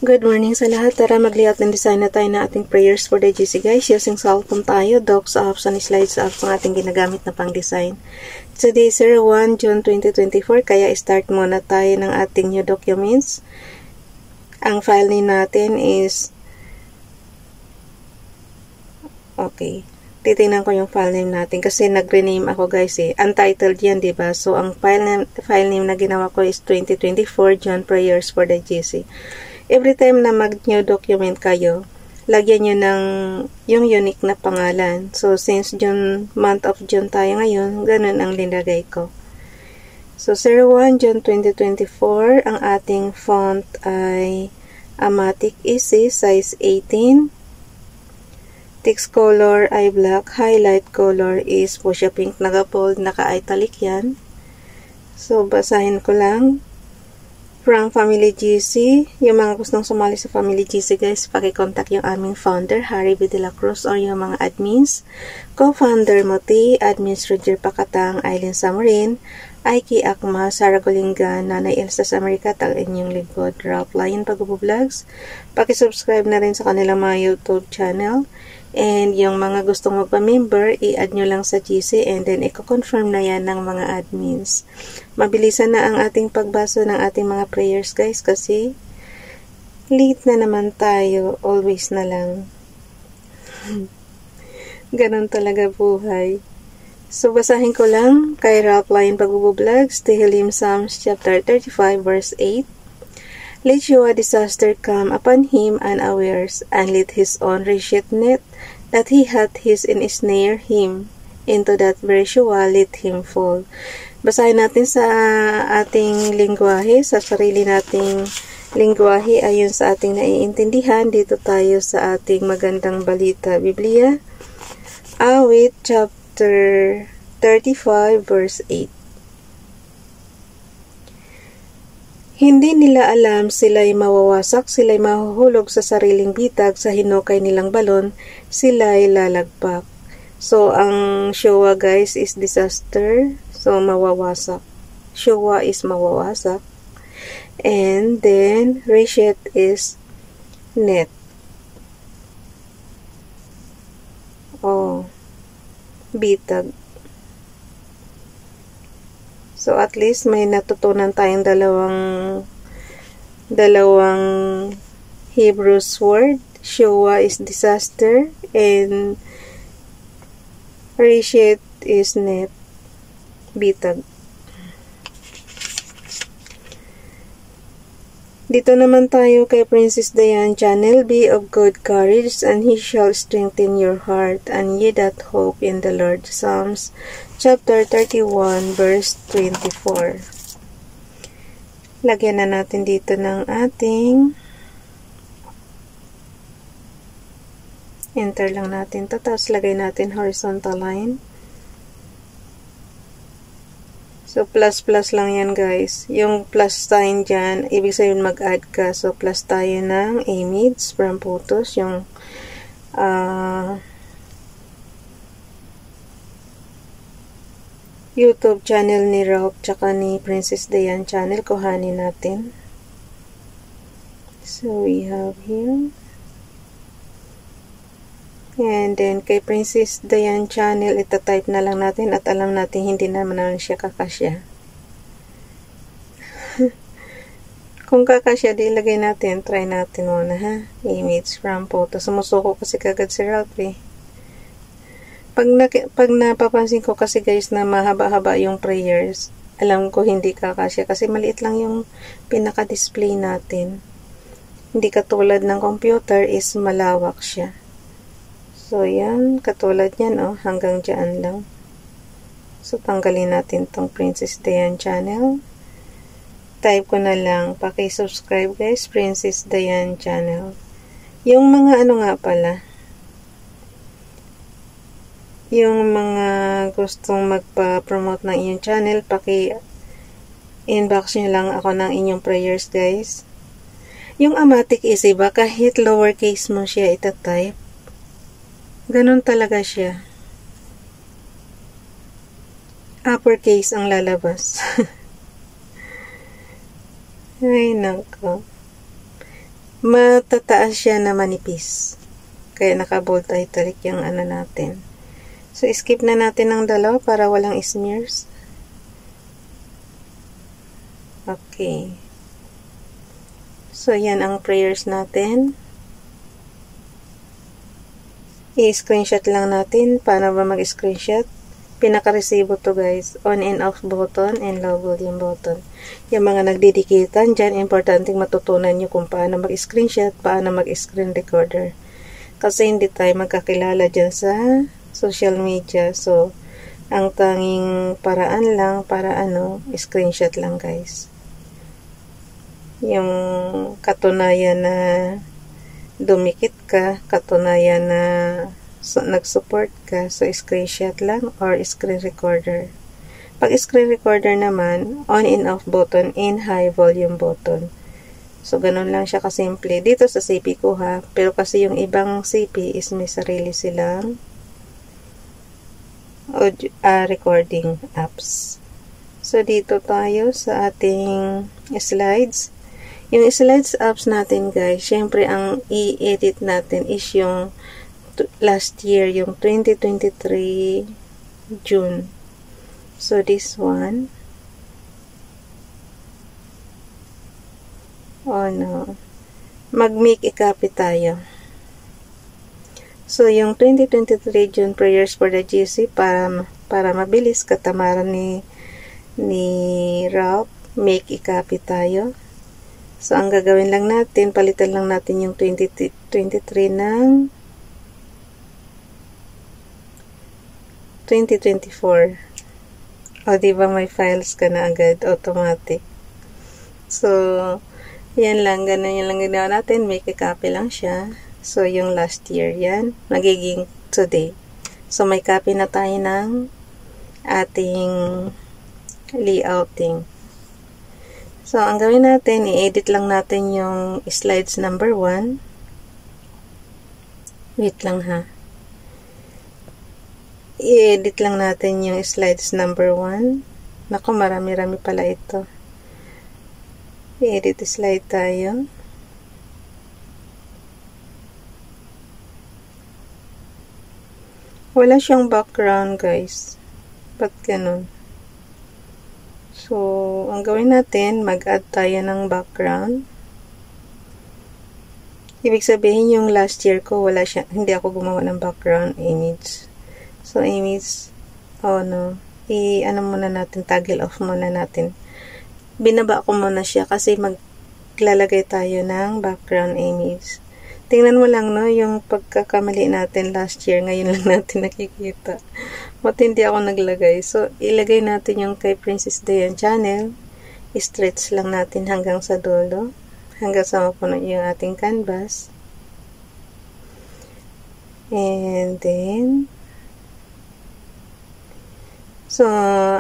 Good morning sa lahat. Tara mag-layout and design na tayo na ating prayers for the GC guys. Using cellphone tayo, docs apps and slides apps ang ating ginagamit na pang design. Today 01 June 2024, kaya start muna tayo ng ating new documents. Ang file name natin is titingnan ko yung file name natin kasi nag-rename ako guys Untitled yan, diba? So ang file name na ginawa ko is 2024 June Prayers for the GC. Every time na mag-new document kayo, lagyan nyo ng yung unique na pangalan. So, since month of June tayo ngayon, ganun ang linagay ko. So, 01 June 2024, ang ating font ay Amatic Easy, size 18. Text color ay black. Highlight color is fuchsia pink, naka-bold, naka-italic yan. So, basahin ko lang. From Family GC, yung mga gustong sumali sa Family GC guys, paki-contact yung aming founder, Harry B. De La Cruz, or yung mga admins, co-founder Moti, admins Roger Pacatang, Aileen Samarin, Aiki Akma, Sarah Golingan, Nanay Elsa Samarika, ang inyong lingkod, Ralph Lion Pag-vlogs. Paki-subscribe na rin sa kanilang mga YouTube channel. And yung mga gustong magpa-member, i-add nyo lang sa GC and then i-confirm na yan ng mga admins. Mabilisan na ang ating pagbasa ng ating mga prayers guys kasi late na naman tayo, always na lang. Ganon talaga buhay. So basahin ko lang kay Ralph Lion Pag-vlogs, Tehillim Psalms chapter 35 verse 8. Let your disaster come upon him unawares, and let his own wretched net that he hath his ensnare him. Into that very shua let him fall. Basahin natin sa ating lingwahe, sa sarili nating lingwahe ayon sa ating naiintindihan. Dito tayo sa ating magandang balita, Biblia. Awit chapter 35 verse 8. Hindi nila alam sila'y mawawasak, sila'y mahuhulog sa sariling bitag, sa hinukay nilang balon, sila'y lalagpak. So, ang Showa guys is disaster. So, mawawasak. Showa is mawawasak. And then, Reshet is net. Bitag. So, at least may natutunan tayong dalawang Hebrews word. Showa is disaster and Reshet is net. Bitag. Dito naman tayo kay Princess Diane channel. Be of good courage, and he shall strengthen your heart, and ye that hope in the Lord. Psalms chapter 31 verse 24. Lagyan na natin dito ng ating enter lang natin to, tapos lagay natin horizontal line. So, plus lang yan guys. Yung plus sign dyan, ibig sabihin mag-add ka. So, plus tayo ng image from photos. Yung YouTube channel ni Ralph tsaka ni Princess Diane channel. Kuhanin natin. So, we have here. And then, kay Princess Diane channel, itatype na lang natin at alam natin hindi naman siya kakasya. Kung kakasya, di lagay natin. Try natin muna ha. Image from photo. Sumusuko kasi kagad si Ralph Pag napapansin ko kasi guys na mahaba-haba yung prayers, alam ko hindi kakasya kasi maliit lang yung pinaka-display natin. Hindi katulad ng computer is malawak siya. So, yan. Katulad yan, hanggang dyan lang. So, tanggalin natin tong Princess Diane channel. Type ko na lang. Paki-subscribe guys, Princess Diane channel. Yung mga nga pala. Yung mga gustong magpa-promote ng inyong channel, paki-inbox nyo lang ako ng inyong prayers guys. Yung Amatic Easy ba, kahit lowercase mo siya itatype, ganon talaga siya. Uppercase ang lalabas. Ay, nako. matataas siya na manipis. Kaya naka-bold italic yung ano natin. So, skip na natin ng dalawa para walang smears. Okay. So, yan ang prayers natin. I-screenshot lang natin. Paano ba mag-screenshot? Pinaka-resibo to guys. On and off button and low volume button. Yung mga nagdidikitan dyan, importanteng matutunan nyo kung paano mag-screenshot, paano mag-screen recorder. Kasi hindi tayo magkakilala dyan sa social media. So, ang tanging paraan lang para screenshot lang guys. Yung katunayan na dumikit ka, katunayan na nag-support ka, so screenshot lang or screen recorder. Pag screen recorder naman, on and off button and high volume button. So, ganun lang siya kasimple. Dito sa CP ko ha, pero kasi yung ibang CP is may sarili silang audio, recording apps. So, dito tayo sa ating slides. Yung slides apps natin guys, syempre ang i-edit natin is yung last year, yung 2023 June. So, this one. Oh no. Mag-make a copy tayo. So, yung 2023 June prayers for the GC para mabilis katamaran ni Ralph, make a copy tayo. So, ang gagawin lang natin, palitan lang natin yung 2023 ng 2024. O, diba may files ka na agad, automatic. So, yan lang, ganun yung lang ginawa natin, make a copy lang siya. So, yung last year yan, magiging today. So, may copy na tayo ng ating layouting. So, ang gawin natin, i-edit lang natin yung slides number 1. Wait lang ha. I-edit lang natin yung slides number 1. Naku, marami-rami pala ito. I-edit slide tayo. Wala siyang background, guys. Ba't ganun? So, ang gawin natin, mag-add tayo ng background. Ibig sabihin, yung last year ko, wala siya, hindi ako gumawa ng background image. So, image, oh no, ano muna natin, toggle off muna natin. Binaba ko muna siya kasi maglalagay tayo ng background image. Tingnan mo lang, no, yung pagkakamali natin last year, ngayon lang natin nakikita. Ba't hindi ako naglagay? So, ilagay natin yung kay Princess Dayan channel. I-stretch lang natin hanggang sa dulo. Hanggang sa mapuno yung ating canvas. And then, so,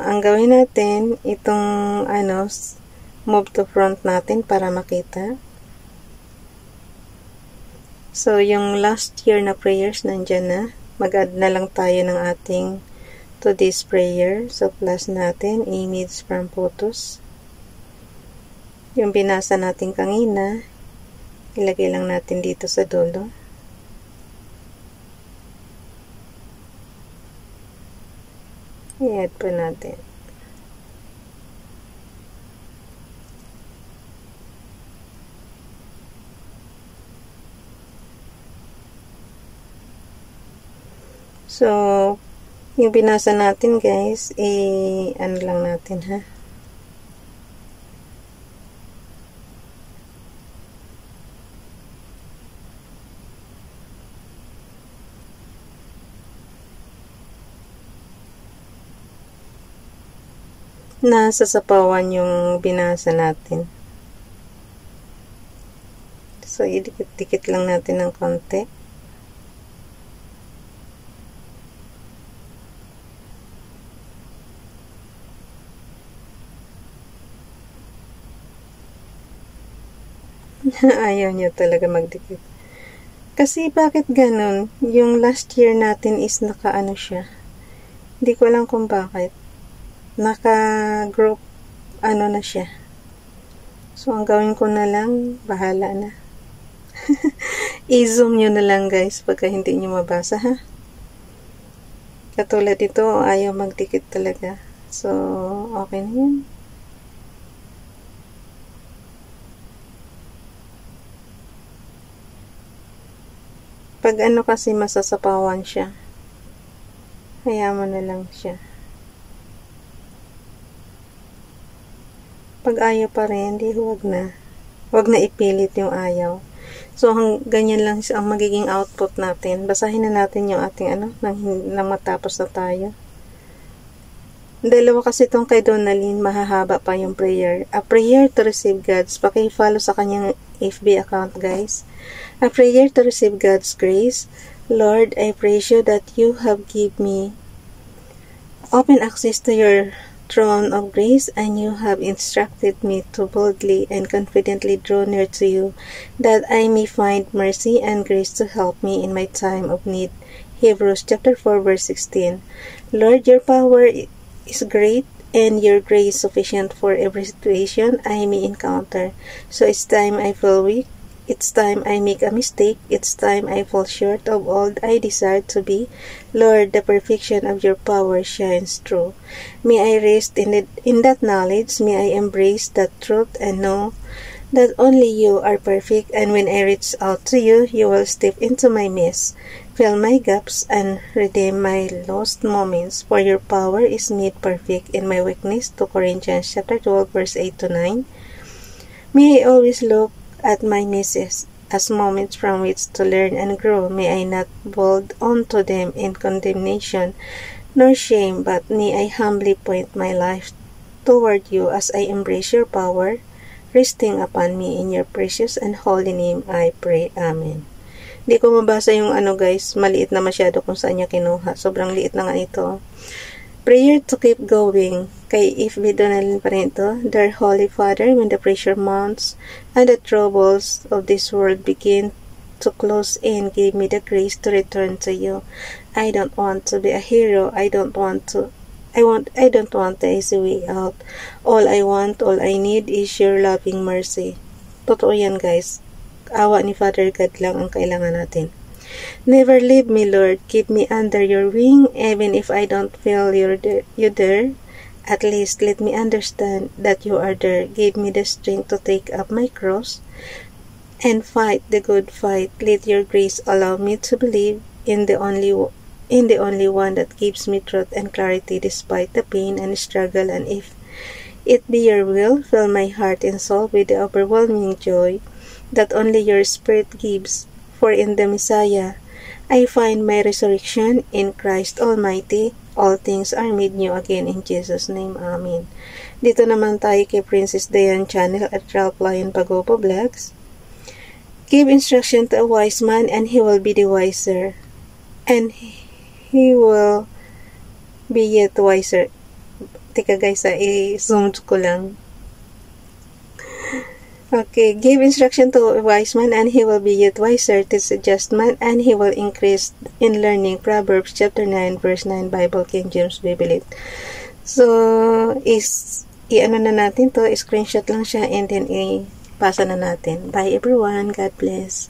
ang gawin natin, itong, move to front natin para makita. So, yung last year na prayers, nandyan na. Mag-add na lang tayo ng ating today's prayer. So, plus natin, image from photos. Yung binasa natin kanina, ilagay lang natin dito sa dulo. I-add pa natin. So, yung binasa natin guys, ano lang natin ha. Nasa sapawan yung binasa natin. So, idikit-dikit lang natin ng konti. Ayaw niya talaga magdikit. Kasi bakit ganun? Yung last year natin is naka-ano siya. Hindi ko alam kung bakit. Naka-group na siya. So, ang gawin ko na lang, bahala na. I-zoom nyo na lang guys pagka hindi nyo mabasa ha. Katulad ito, ayaw magdikit talaga. So, okay na yun. Pag ano kasi masasapawan siya. Hayaan mo na lang siya. Pag ayaw pa rin, di huwag na. Huwag na ipilit yung ayaw. So, ganyan lang ang magiging output natin. Basahin na natin yung ating nang matapos na tayo. Dalawa kasi itong kay Donalyn, mahahaba pa yung prayer. A prayer to receive God's. Paki-follow sa kanyang FB account, guys. A prayer to receive God's grace. Lord, I praise you that you have given me open access to your throne of grace, and you have instructed me to boldly and confidently draw near to you, that I may find mercy and grace to help me in my time of need. Hebrews chapter 4 verse 16. Lord, your power is great, and your grace sufficient for every situation I may encounter. So it's time I feel weak. It's time I make a mistake. It's time I fall short of all I desire to be. Lord, the perfection of your power shines through. May I rest in that knowledge. May I embrace that truth and know that only you are perfect. And when I reach out to you, you will step into my mess, fill my gaps, and redeem my lost moments. For your power is made perfect in my weakness. 2 Corinthians chapter 12 verse 8 to 9. May I always look at my misses as moments from which to learn and grow. May I not bold onto them in condemnation nor shame, but may I humbly point my life toward you as I embrace your power, resting upon me in your precious and holy name I pray. Amen. Hindi ko mabasa yung guys, maliit na masyado kung saan niya kinuha. Sobrang liit na nga ito. Prayer to keep going. Kay FB Donalyn pa rin ito. Dear Holy Father, when the pressure mounts and the troubles of this world begin to close in, give me the grace to return to you. I don't want to be a hero. I don't want the easy way out. All I need is your loving mercy. Totoo yan guys. Awa ni Father God lang ang kailangan natin. Never leave me, Lord. Keep me under your wing, even if I don't feel you there. At least let me understand that you are there. Give me the strength to take up my cross and fight the good fight. Let your grace allow me to believe in the only one that gives me truth and clarity despite the pain and struggle. And if it be your will, fill my heart and soul with the overwhelming joy that only your Spirit gives. For in the Messiah, I find my resurrection. In Christ Almighty, all things are made new again. In Jesus' name, Amen. Dito naman tayo kay Princess Diane Channel at Ralph Lion Pagopa Vlogs. Give instruction to a wise man, and he will be the wiser. And he will be yet wiser. Teka guys, i-zoom ko lang. Okay, give instruction to a wise man, and he will be yet wiser. Teach a just man, and he will increase in learning. Proverbs chapter 9 verse 9, Bible King James Bible. So, i-ano na natin to, screenshot lang siya, and then i-pasa na natin. Bye everyone, God bless.